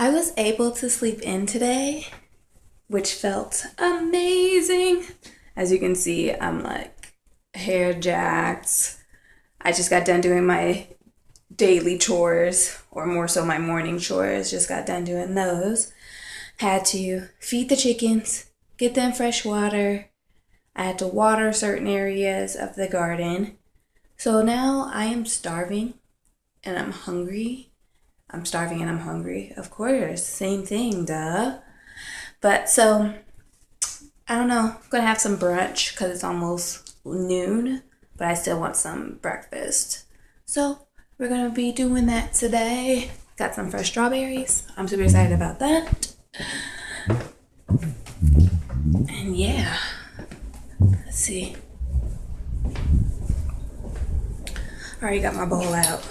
I was able to sleep in today, which felt amazing. As you can see, I'm like hair jacked. I just got done doing my daily chores, or more so my morning chores. Just got done doing those. Had to feed the chickens, get them fresh water. I had to water certain areas of the garden. So now I am starving and I'm hungry. I'm starving and I'm hungry. Of course, same thing, duh. But so, I don't know. I'm gonna have some brunch because it's almost noon, but I still want some breakfast. So, we're gonna be doing that today. Got some fresh strawberries. I'm super excited about that. And yeah, let's see. Already got my bowl out.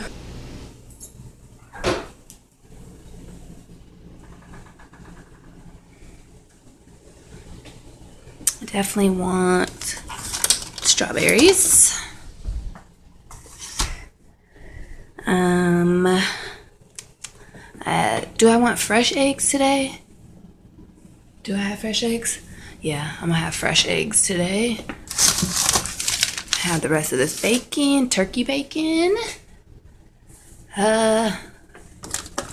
I definitely want strawberries. Do I want fresh eggs today? Do I have fresh eggs? Yeah, I'm gonna have fresh eggs today. Have the rest of this bacon, turkey bacon.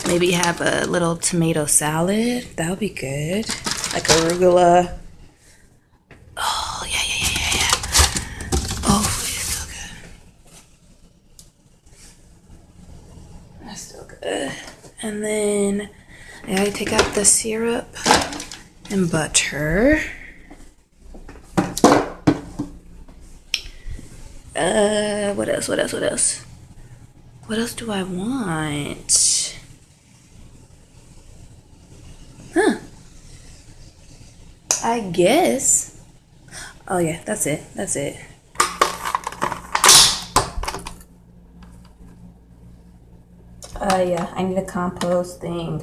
Maybe have a little tomato salad. That would be good. Like arugula. Oh, yeah. Oh, it's so good. That's still good. And then I gotta take out the syrup and butter. What else? What else do I want? I guess. Oh yeah, that's it. Yeah, I need a compost thing.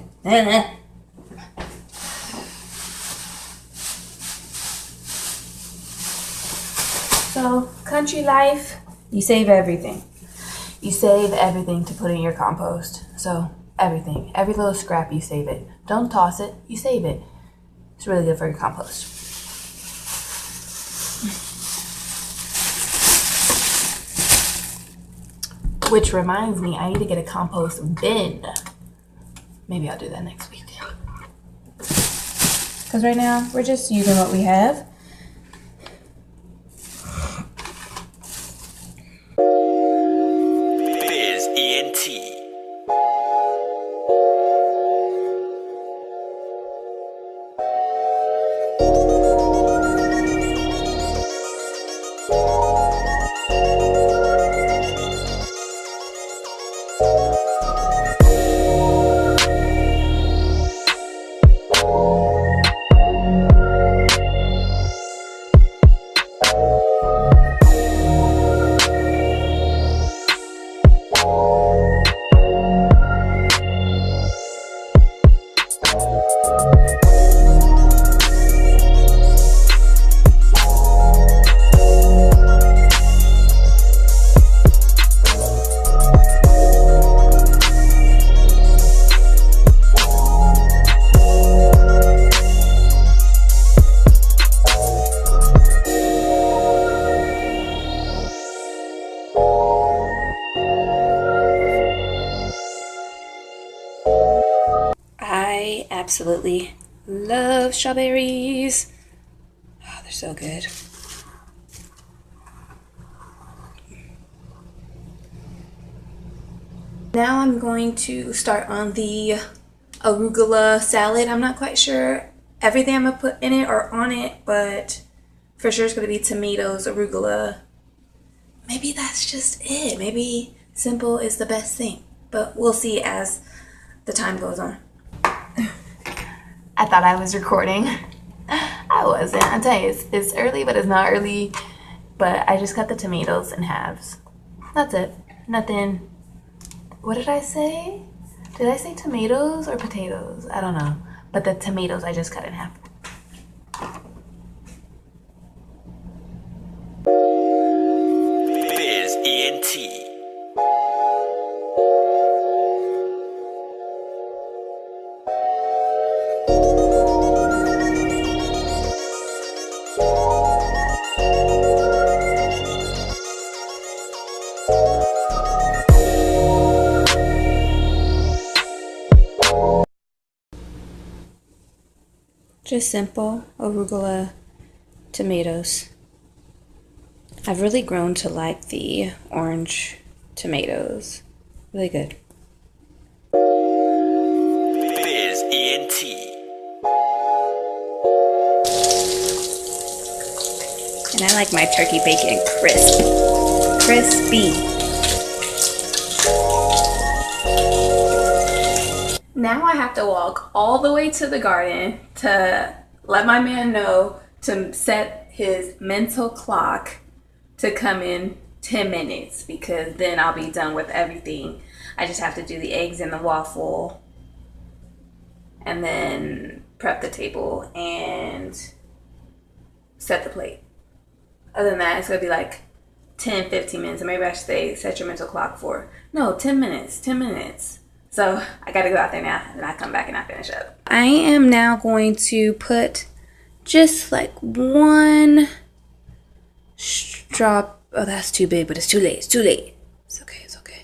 So, country life, you save everything. You save everything to put in your compost. So, everything. Every little scrap, you save it. Don't toss it, you save it. It's really good for your compost. Which reminds me, I need to get a compost bin. Maybe I'll do that next week. Because right now, we're just using what we have. Biz ENT. I absolutely love strawberries. Oh, they're so good. Now I'm going to start on the arugula salad. I'm not quite sure everything I'm gonna put in it or on it, but for sure it's gonna be tomatoes, arugula. Maybe that's just it. Maybe simple is the best thing, but we'll see as the time goes on. I thought I was recording. I wasn't. I tell you, it's early, but it's not early. But I just cut the tomatoes in halves. That's it. Nothing. What did I say? Did I say tomatoes or potatoes? I don't know. But the tomatoes I just cut in half. Biz ENT. Just simple arugula tomatoes. I've really grown to like the orange tomatoes. Really good. Biz ENT. And I like my turkey bacon crisp. Crispy. Now I have to walk all the way to the garden to let my man know to set his mental clock to come in 10 minutes because then I'll be done with everything. I just have to do the eggs and the waffle and then prep the table and set the plate. Other than that, it's going to be like 10, 15 minutes. And maybe I should say set your mental clock for, no, 10 minutes, 10 minutes. So I got to go out there now and I come back and I finish up. I am now going to put just like one drop. Oh, that's too big, but it's too late. It's too late. It's okay. It's okay.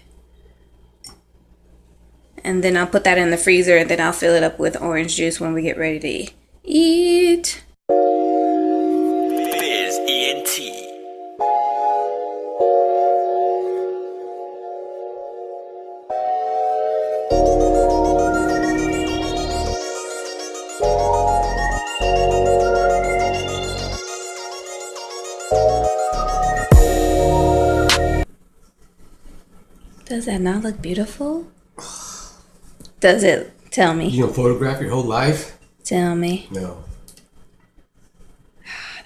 And then I'll put that in the freezer and then I'll fill it up with orange juice when we get ready to eat. Biz ENT. Does that not look beautiful? Does it? Tell me. You gonna photograph your whole life? Tell me. No.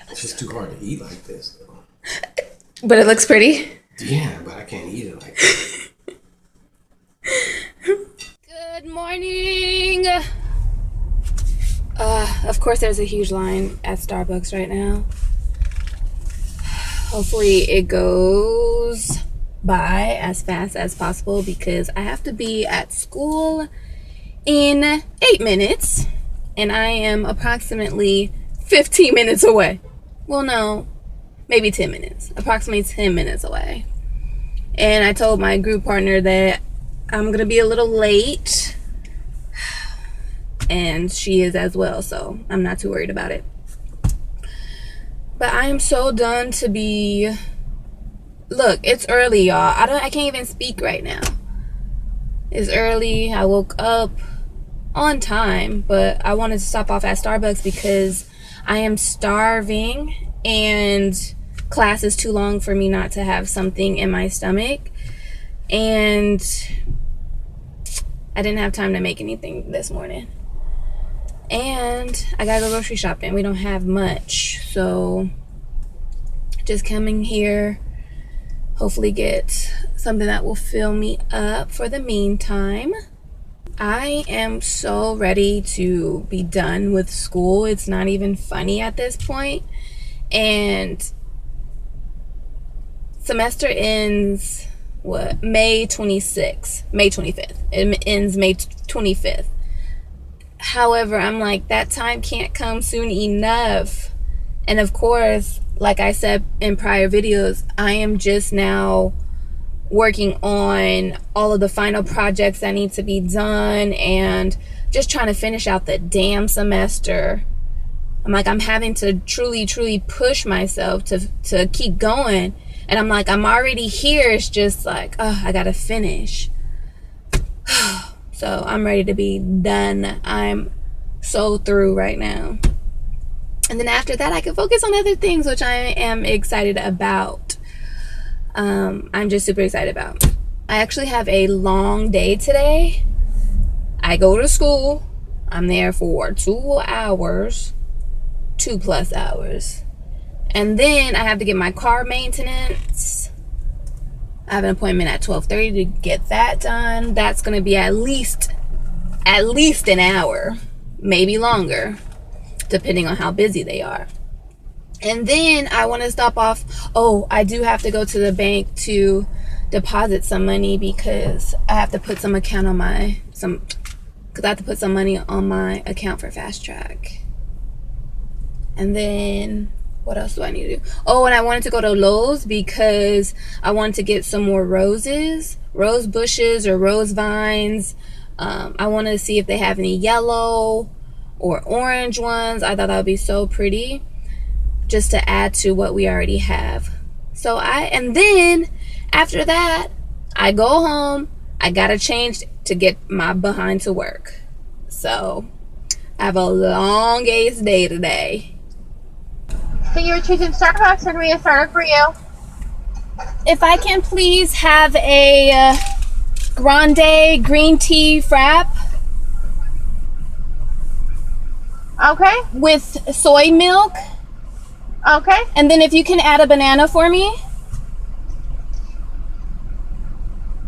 It's just too hard to eat like this, though. But it looks pretty. Yeah, but I can't eat it like that. Good morning. Of course, there's a huge line at Starbucks right now. Hopefully, it goes by as fast as possible because I have to be at school in 8 minutes and I am approximately 15 minutes away. Well, no, maybe 10 minutes. Approximately 10 minutes away. And I told my group partner that I'm gonna be a little late and she is as well, so I'm not too worried about it. But I am so done to be. Look, it's early, y'all. I can't even speak right now. It's early. I woke up on time, but I wanted to stop off at Starbucks because I am starving and class is too long for me not to have something in my stomach. And I didn't have time to make anything this morning. And I gotta go grocery shopping. We don't have much, so just coming here. Hopefully get something that will fill me up for the meantime. I am so ready to be done with school. It's not even funny at this point. And semester ends, May 26th, May 25th. It ends May 25th. However, I'm like, that time can't come soon enough. And of course, like I said in prior videos, I am just now working on all of the final projects that need to be done and just trying to finish out the damn semester. I'm having to truly push myself to keep going. And I'm like, I'm already here. It's just like, oh, I gotta finish. So I'm ready to be done. I'm so through right now. And then after that, I can focus on other things, which I am excited about. I'm just super excited about. I actually have a long day today. I go to school. I'm there for 2 hours, 2+ hours. And then I have to get my car maintenance. I have an appointment at 12:30 to get that done. That's going to be at least an hour, maybe longer, depending on how busy they are. And then I want to stop off. Oh, I do have to go to the bank to deposit some money because I have to put some account on because I have to put some money on my account for Fast Track. And then what else do I need to do? Oh, and I wanted to go to Lowe's because I wanted to get some more rose bushes or rose vines. I want to see if they have any yellow or orange ones. I thought that would be so pretty just to add to what we already have. And then after that, I go home. I gotta change to get my behind to work. So I have a long ace day today. So you were choosing Starbucks, or do we have starter for you? If I can please have a grande green tea frap Okay. with soy milk. Okay. And then if you can add a banana for me.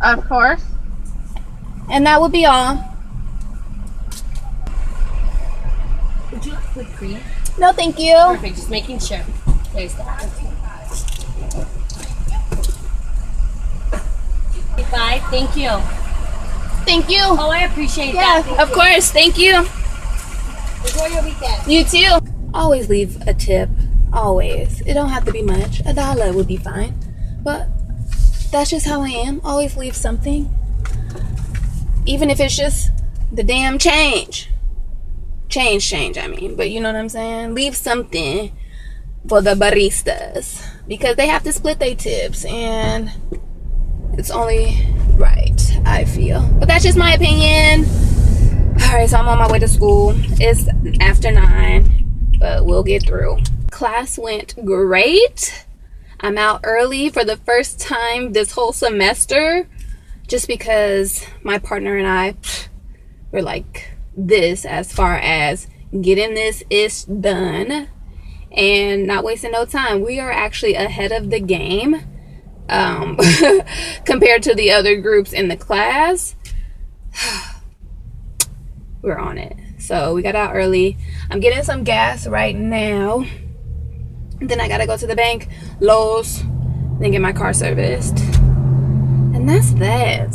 Of course. And that would be all. Would you like whipped cream? No, thank you. Perfect, just making sure. There's that. 55, thank you. Thank you. Oh, I appreciate Yeah, that. of course. Thank you. Enjoy your weekend. You too. Always leave a tip. Always. It don't have to be much. $1 would be fine. But that's just how I am. Always leave something. Even if it's just the damn change. Change, I mean. But you know what I'm saying? Leave something for the baristas. Because they have to split their tips. And it's only right, I feel. But that's just my opinion. Alright, so I'm on my way to school. It's after 9, but we'll get through. Class went great. I'm out early for the first time this whole semester, just because my partner and I were like this as far as getting this ish done and not wasting no time. We are actually ahead of the game compared to the other groups in the class. We're on it. So we got out early. I'm getting some gas right now. Then I gotta go to the bank, Lowe's, then get my car serviced. And that's that.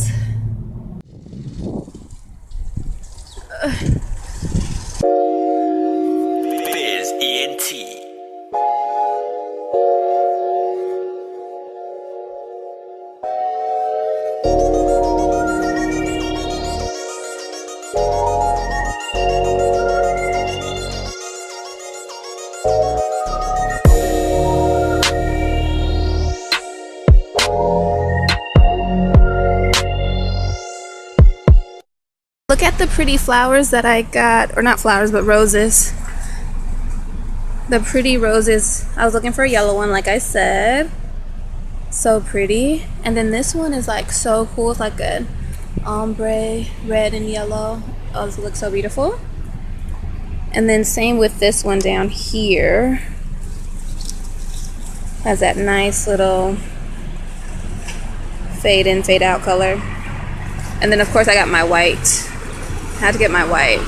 Biz ENT. Look at the pretty flowers that I got, or not flowers, but roses. The pretty roses. I was looking for a yellow one, like I said. So pretty. And then this one is like so cool. It's like an ombre, red and yellow. Oh, this looks so beautiful. And then same with this one down here. Has that nice little fade in, fade out color. And then of course I got my white. I had to get my white.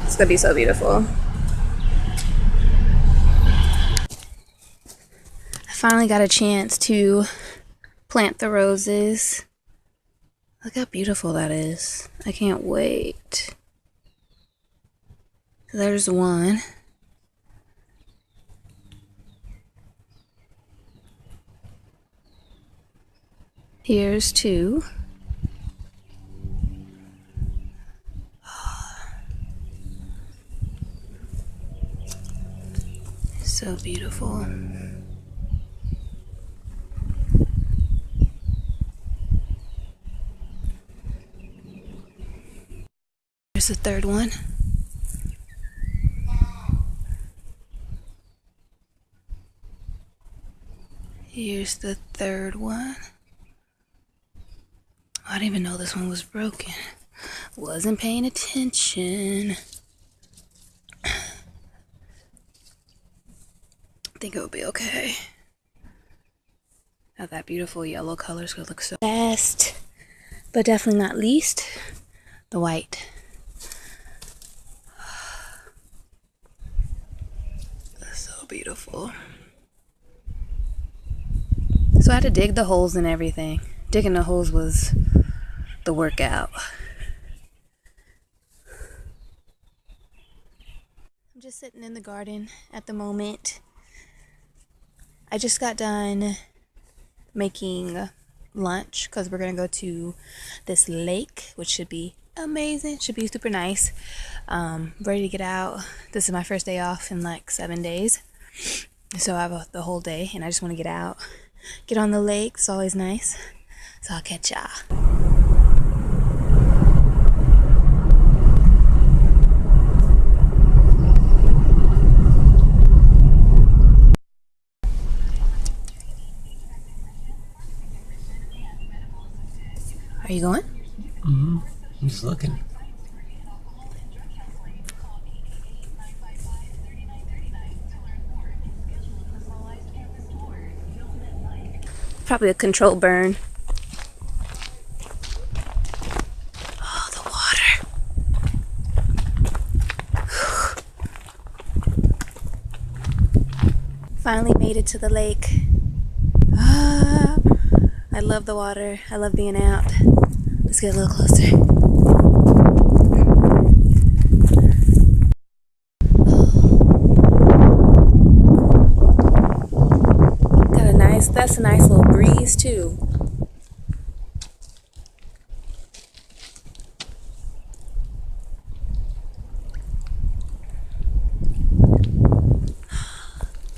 It's gonna be so beautiful. I finally got a chance to plant the roses. Look how beautiful that is. I can't wait. There's one. Here's two. So beautiful. Here's the third one. Here's the third one. I didn't even know this one was broken. Wasn't paying attention. I think it will be okay. Now that beautiful yellow color is gonna look so best, but definitely not least, the white. So beautiful. So I had to dig the holes and everything. Digging the holes was the workout. I'm just sitting in the garden at the moment. I just got done making lunch because we're gonna go to this lake, which should be amazing. Should be super nice. Ready to get out. This is my first day off in like 7 days. So I have the whole day and I just want to get out. Get on the lake. It's always nice. So I'll catch ya. Are you going? I'm just looking. Probably a controlled burn. Oh, the water. Finally made it to the lake. Ah, I love the water. I love being out. Let's get a little closer. That's a nice little breeze too.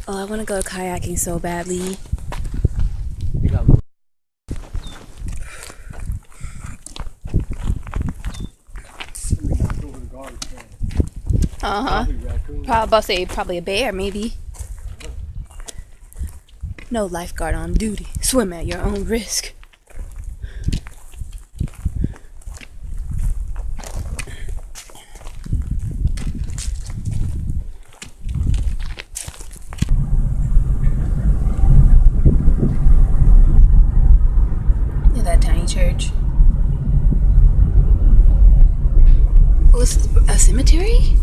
Oh, I want to go kayaking so badly. Probably about to say probably a bear, maybe. No lifeguard on duty. Swim at your own risk. Look at that tiny church. Oh, it's a cemetery?